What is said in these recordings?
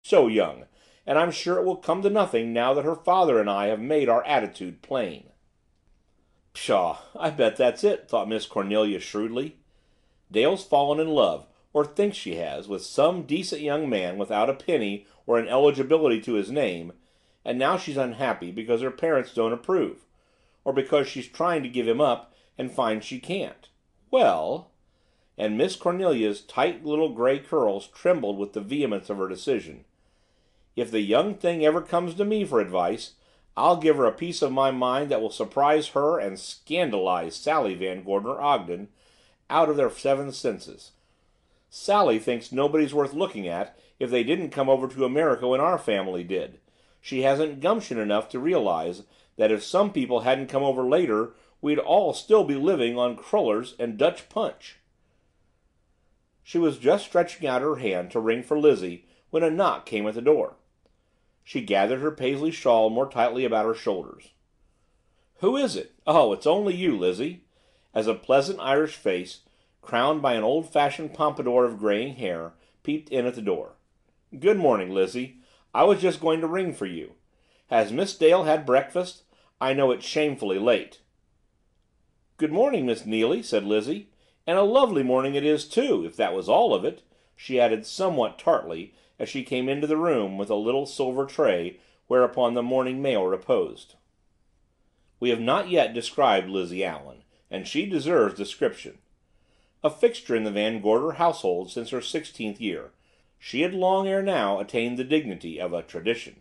so young, and I'm sure it will come to nothing now that her father and I have made our attitude plain." "Pshaw, I bet that's it," thought Miss Cornelia shrewdly. "Dale's fallen in love, or thinks she has, with some decent young man without a penny or an eligibility to his name, and now she's unhappy because her parents don't approve, or because she's trying to give him up and finds she can't. Well," and Miss Cornelia's tight little gray curls trembled with the vehemence of her decision, "if the young thing ever comes to me for advice, I'll give her a piece of my mind that will surprise her and scandalize Sally Van Gorder Ogden out of their seven senses. Sally thinks nobody's worth looking at if they didn't come over to America when our family did. She hasn't gumption enough to realize that if some people hadn't come over later, we'd all still be living on crullers and Dutch punch." She was just stretching out her hand to ring for Lizzie when a knock came at the door. She gathered her Paisley shawl more tightly about her shoulders. "Who is it? Oh, it's only you, Lizzie," as a pleasant Irish face, crowned by an old-fashioned pompadour of graying hair, peeped in at the door. "Good morning, Lizzie. I was just going to ring for you. Has Miss Dale had breakfast? I know it's shamefully late." "Good morning, Miss Neily," said Lizzie. "And a lovely morning it is, too, if that was all of it," she added somewhat tartly as she came into the room with a little silver tray whereupon the morning mail reposed. We have not yet described Lizzie Allen, and she deserves description. A fixture in the Van Gorder household since her 16th year, she had long ere now attained the dignity of a tradition.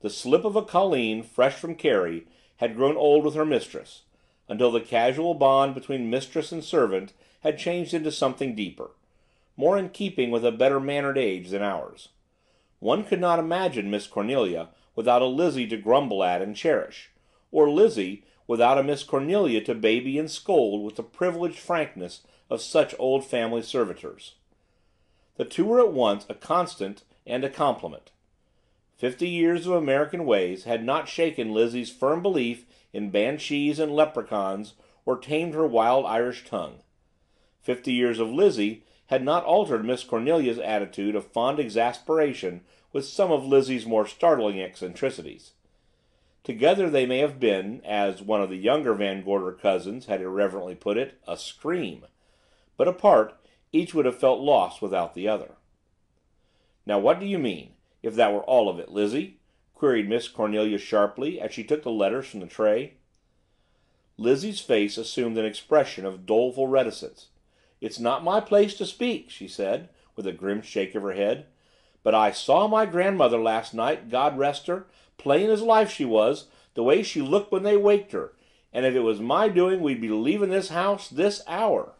The slip of a colleen fresh from Kerry had grown old with her mistress, until the casual bond between mistress and servant had changed into something deeper, more in keeping with a better mannered age than ours. One could not imagine Miss Cornelia without a Lizzie to grumble at and cherish, or Lizzie without a Miss Cornelia to baby and scold with the privileged frankness of such old family servitors. The two were at once a constant and a complement. 50 years of American ways had not shaken Lizzie's firm belief in banshees and leprechauns or tamed her wild Irish tongue. 50 years of Lizzie had not altered Miss Cornelia's attitude of fond exasperation with some of Lizzie's more startling eccentricities. Together they may have been, as one of the younger Van Gorder cousins had irreverently put it, a scream, but apart, each would have felt lost without the other. "Now what do you mean, if that were all of it, Lizzie?" queried Miss Cornelia sharply as she took the letters from the tray. Lizzie's face assumed an expression of doleful reticence. "It's not my place to speak," she said, with a grim shake of her head, "but I saw my grandmother last night, God rest her, plain as life she was, the way she looked when they waked her, and if it was my doing we'd be leaving this house this hour."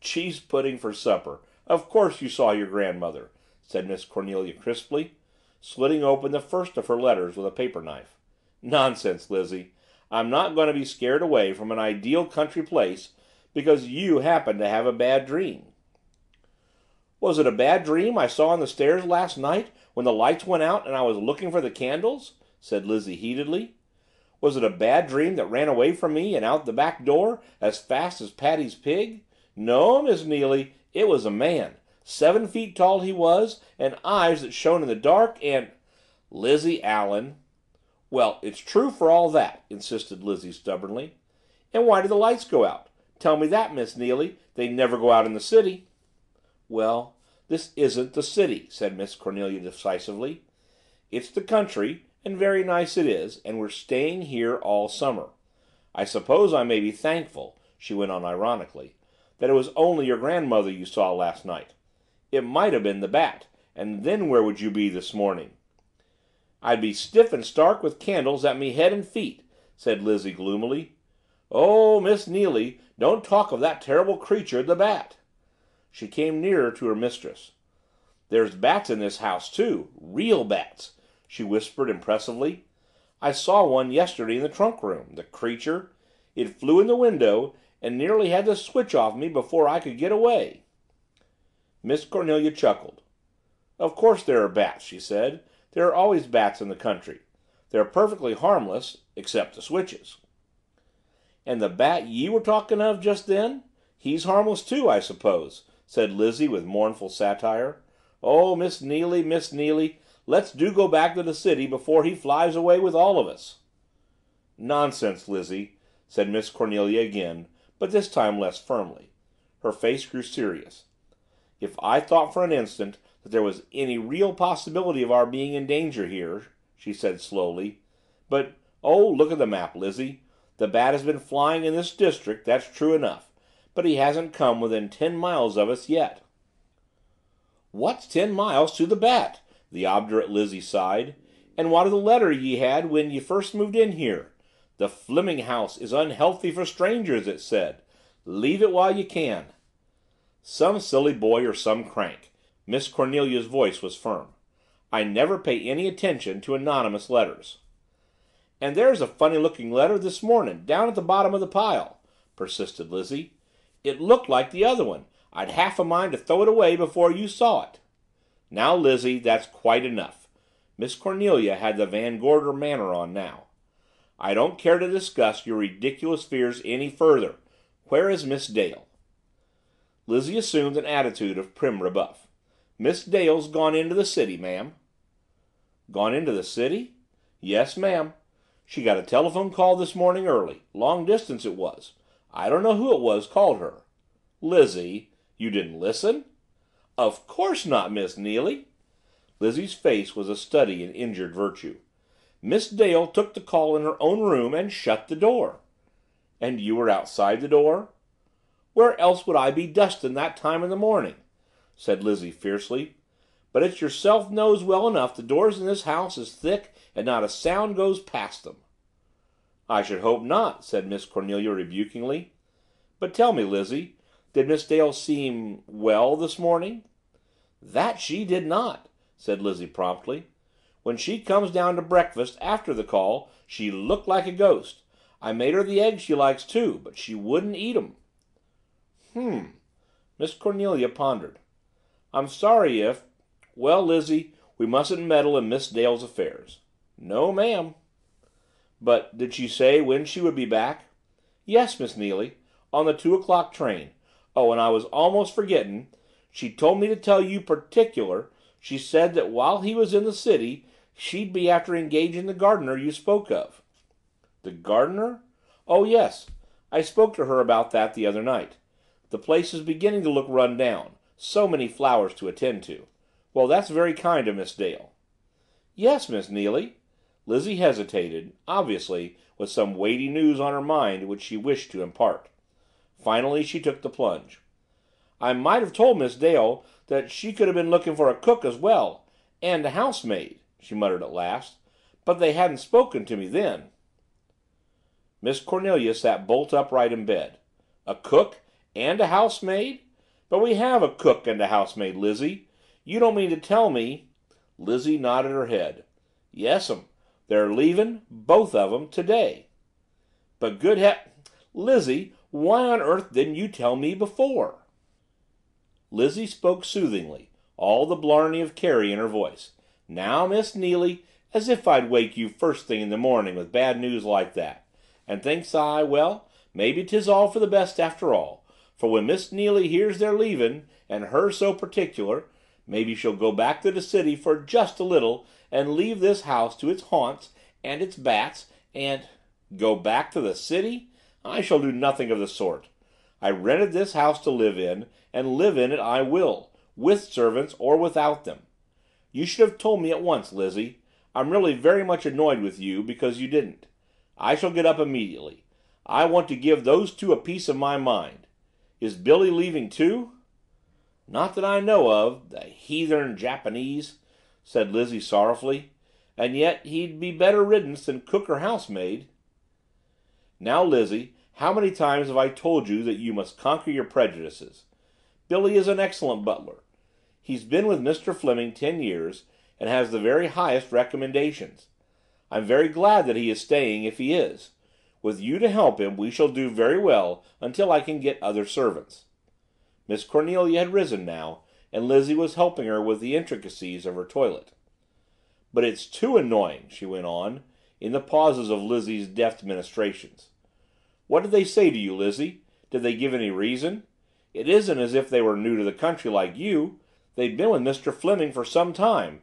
"Cheese pudding for supper. Of course you saw your grandmother," said Miss Cornelia crisply, slitting open the first of her letters with a paper knife. "Nonsense, Lizzie. I'm not going to be scared away from an ideal country place because you happen to have a bad dream." "Was it a bad dream I saw on the stairs last night when the lights went out and I was looking for the candles?" said Lizzie heatedly. "Was it a bad dream that ran away from me and out the back door as fast as Paddy's pig? No, Miss Neily, it was a man. 7 feet tall he was, and eyes that shone in the dark, and—" "Lizzie Allen." "Well, it's true for all that," insisted Lizzie stubbornly. "And why did the lights go out? Tell me that, Miss Neily. They never go out in the city." "Well, this isn't the city," said Miss Cornelia decisively. "It's the country, and very nice it is, and we're staying here all summer. I suppose I may be thankful," she went on ironically, "that it was only your grandmother you saw last night. It might have been the Bat, and then where would you be this morning?" "I'd be stiff and stark with candles at me head and feet," said Lizzie gloomily. "Oh, Miss Neily, don't talk of that terrible creature, the Bat." She came nearer to her mistress. "There's bats in this house, too, real bats," she whispered impressively. "I saw one yesterday in the trunk room, the creature! It flew in the window and nearly had the switch off me before I could get away." Miss Cornelia chuckled. "Of course there are bats," she said. "There are always bats in the country. They're perfectly harmless, except the switches." "And the Bat ye were talking of just then? He's harmless too, I suppose?" said Lizzie with mournful satire. Oh, Miss Neily, let's do go back to the city before he flies away with all of us." "Nonsense, Lizzie," said Miss Cornelia again, but this time less firmly. Her face grew serious. "If I thought for an instant that there was any real possibility of our being in danger here," she said slowly, "but, oh, look at the map, Lizzie. The Bat has been flying in this district, that's true enough, but he hasn't come within 10 miles of us yet." "What's 10 miles to the Bat?" the obdurate Lizzie sighed. "And what of the letter ye had when ye first moved in here? The Fleming house is unhealthy for strangers, it said. Leave it while you can." "Some silly boy or some crank." Miss Cornelia's voice was firm. "I never pay any attention to anonymous letters." "And there's a funny-looking letter this morning, down at the bottom of the pile," persisted Lizzie. "It looked like the other one. I'd half a mind to throw it away before you saw it." "Now, Lizzie, that's quite enough." Miss Cornelia had the Van Gorder manner on now. "I don't care to discuss your ridiculous fears any further. Where is Miss Dale?" Lizzie assumed an attitude of prim rebuff. "Miss Dale's gone into the city, ma'am." "Gone into the city?" "Yes, ma'am. She got a telephone call this morning early. Long distance it was. I don't know who it was called her." "Lizzie, you didn't listen?" "Of course not, Miss Neily." Lizzie's face was a study in injured virtue. "Miss Dale took the call in her own room and shut the door." "And you were outside the door?" "Where else would I be dustin' that time in the morning?" said Lizzie fiercely. "But it's yourself knows well enough the doors in this house is thick and not a sound goes past them." "I should hope not," said Miss Cornelia rebukingly. "But tell me, Lizzie, did Miss Dale seem well this morning?" "That she did not," said Lizzie promptly. "When she comes down to breakfast after the call she looked like a ghost. I made her the eggs she likes too, but she wouldn't eat 'em." Miss Cornelia pondered. "I'm sorry if well, Lizzie, we mustn't meddle in Miss Dale's affairs." "No, ma'am." "But did she say when she would be back?" "Yes, Miss Neily, on the 2 o'clock train. Oh, and I was almost forgetting. She told me to tell you particular. She said that while he was in the city she'd be after engaging the gardener you spoke of." "The gardener?" "Oh, yes. I spoke to her about that the other night. The place is beginning to look run down. So many flowers to attend to. Well, that's very kind of Miss Dale." "Yes, Miss Neily." Lizzie hesitated, obviously with some weighty news on her mind which she wished to impart. Finally she took the plunge. "I might have told Miss Dale that she could have been looking for a cook as well, and a housemaid," she muttered at last, "but they hadn't spoken to me then." Miss Cornelia sat bolt upright in bed. "A cook and a housemaid? But we have a cook and a housemaid, Lizzie. You don't mean to tell me—" Lizzie nodded her head. "Yes'm. They're leaving, both of 'em, today." "But good Lizzie, why on earth didn't you tell me before?" Lizzie spoke soothingly, all the blarney of Carrie in her voice. "Now, Miss Neily, as if I'd wake you first thing in the morning with bad news like that. And thinks I, well, maybe 'tis all for the best after all, for when Miss Neily hears they're leaving, and her so particular, maybe she'll go back to the city for just a little and leave this house to its haunts and its bats and—" "Go back to the city? I shall do nothing of the sort. I rented this house to live in, and live in it I will, with servants or without them. You should have told me at once, Lizzie. I'm really very much annoyed with you because you didn't. I shall get up immediately. I want to give those two a piece of my mind. Is Billy leaving too?" "Not that I know of, the heathern Japanese," said Lizzie sorrowfully. "And yet he'd be better riddance than cook or housemaid." "Now, Lizzie, how many times have I told you that you must conquer your prejudices? Billy is an excellent butler. He's been with Mr. Fleming 10 years and has the very highest recommendations. I'm very glad that he is staying if he is. With you to help him we shall do very well until I can get other servants." Miss Cornelia had risen now, and Lizzie was helping her with the intricacies of her toilet. "But it's too annoying," she went on, in the pauses of Lizzie's deft ministrations. "What did they say to you, Lizzie? Did they give any reason? It isn't as if they were new to the country like you. They'd been with Mr. Fleming for some time,